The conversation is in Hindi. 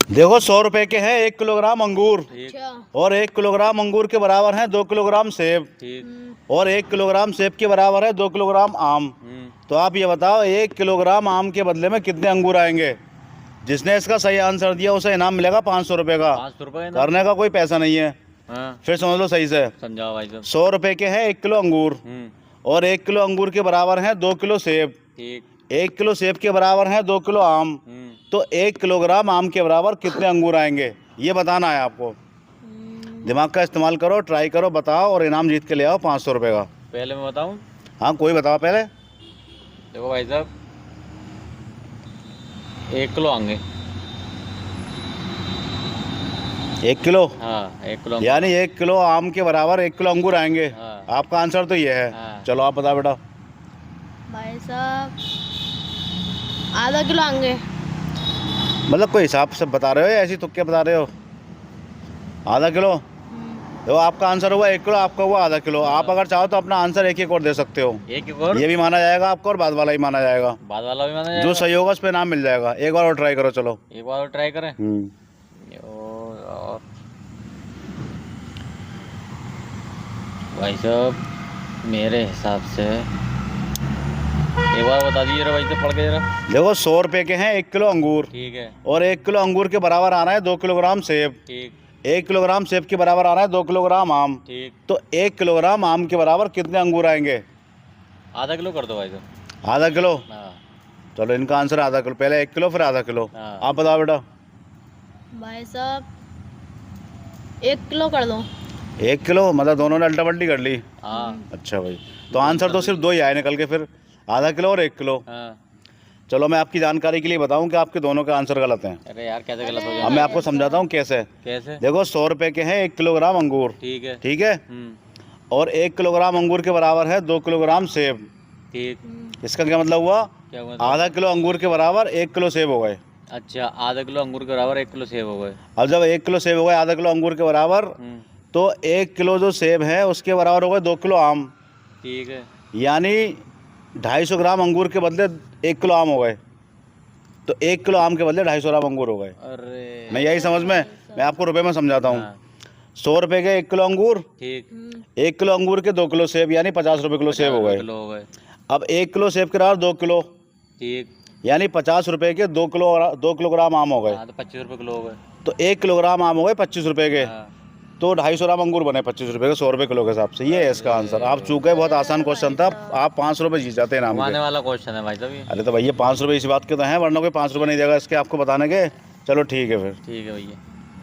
देखो 100 रुपए के हैं 1 किलोग्राम अंगूर, और 1 किलोग्राम अंगूर के बराबर है 2 किलोग्राम सेब, और 1 किलोग्राम सेब के बराबर है 2 किलोग्राम आम। तो आप ये बताओ 1 किलोग्राम आम के बदले में कितने अंगूर आएंगे। जिसने इसका सही आंसर दिया उसे इनाम मिलेगा 500 रुपये का। 500 रुपये करने का कोई पैसा नहीं है। हाँ। फिर समझ लो सही से। समझाओ भाई साहब। 100 रुपए के हैं 1 किलो अंगूर, और 1 किलो अंगूर के बराबर है 2 किलो सेब, 1 किलो सेब के बराबर है 2 किलो आम। तो 1 किलोग्राम आम के बराबर कितने अंगूर आएंगे, ये बताना है आपको। दिमाग का इस्तेमाल करो, ट्राई करो, बताओ, और इनाम जीत के ले आओ 500 रुपये का। पहले मैं बताऊं? हाँ, कोई बताओ पहले। देखो भाई साहब, 1 किलो आएंगे। 1 किलो? हाँ, 1 किलो। यानी 1 किलो आम के बराबर 1 किलो अंगूर आएंगे। हाँ। आपका आंसर तो ये है। हाँ। चलो आप बताओ बेटा। भाई साहब आधा किलो आएंगे। मतलब कोई हिसाब से बता रहे हो या ऐसी तुक्के बता रहे हो? आधा किलो? तो आपका आंसर हुआ 1 किलो, आपका हुआ आधा किलो। आप अगर चाहो तो अपना आंसर एक और दे सकते हो। एक और? ये भी माना जाएगा आपको, और बाद वाला ही माना जाएगा। बाद वाला भी माना जाएगा। जो सही होगा उस पे नाम मिल जाएगा। एक बार और ट्राई करो। चलो एक बार और ट्राई करें। और भाई साहब मेरे हिसाब से एक बार बता दीजिए भाई साहब, पढ़ के जरा। देखो 100 रुपए के हैं 1 किलो अंगूर, ठीक है, और 1 किलो अंगूर के बराबर आ रहा है 2 किलोग्राम सेब, ठीक। 1 किलोग्राम सेब के बराबर आ रहा है 2 किलोग्राम आम, ठीक। तो 1 किलोग्राम आम के बराबर कितने अंगूर आएंगे? आधा किलो कर दो भाई साहब। आधा किलो? हाँ। चलो इनका आंसर आधा किलो। पहले 1 किलो फिर आधा किलो। हाँ। आप बताओ बेटा। भाई साहब 1 किलो कर दो। 1 किलो मतलब दोनों ने अल्टा पल्टी कर ली। हाँ। अच्छा भाई, तो आंसर तो सिर्फ दो ही आए निकल के, फिर आधा किलो और 1 किलो। हाँ। चलो मैं आपकी जानकारी के लिए बताऊं कि आपके दोनों के आंसर गलत हैं। अरे यार कैसे गलत हो अब जाए? मैं आपको समझाता हूँ कैसे। कैसे? देखो 100 रुपए के हैं 1 किलोग्राम अंगूर, ठीक है, ठीक है, और 1 किलोग्राम अंगूर के बराबर है 2 किलोग्राम सेब। ठीक। इसका क्या मतलब हुआ? क्या हुआ? आधा किलो अंगूर के बराबर 1 किलो सेब हो गए। अच्छा, आधा किलो अंगूर के बराबर 1 किलो सेब हो गए। अब जब 1 किलो सेब हो गए आधा किलो अंगूर के बराबर, तो 1 किलो जो सेब है उसके बराबर हो गए 2 किलो आम। ठीक है। यानी 250 ग्राम अंगूर के बदले 1 किलो आम हो गए, तो 1 किलो आम के बदले 250 ग्राम अंगूर हो गए। अरे मैं यही समझ में, मैं आपको रुपए में समझाता हूँ। 100 रुपए के 1 किलो अंगूर, ठीक। 1 किलो अंगूर के 2 किलो सेब, यानी 50 रुपये किलो सेब हो गए। अब 1 किलो सेब के बराबर 2 किलो, ठीक, यानी 50 रुपए के 2 किलोग्राम आम हो गए। तो 25 रुपये किलो हो गए। तो 1 किलोग्राम आम हो गए 25 रुपए के, तो 250 ग्राम अंगूर बने 25 रुपए के 100 रुपये किलो के हिसाब से। ये है इसका आंसर। आप चूके, बहुत आसान क्वेश्चन था। आप 500 रुपये जीत जाते हैं नाम के। वाला क्वेश्चन है भाई साहब। अरे तो भैया 500 रुपये इसी बात के तो हैं, वरना कोई 5 रुपये नहीं देगा इसके आपको बताने के। चलो ठीक है फिर। ठीक है भैया।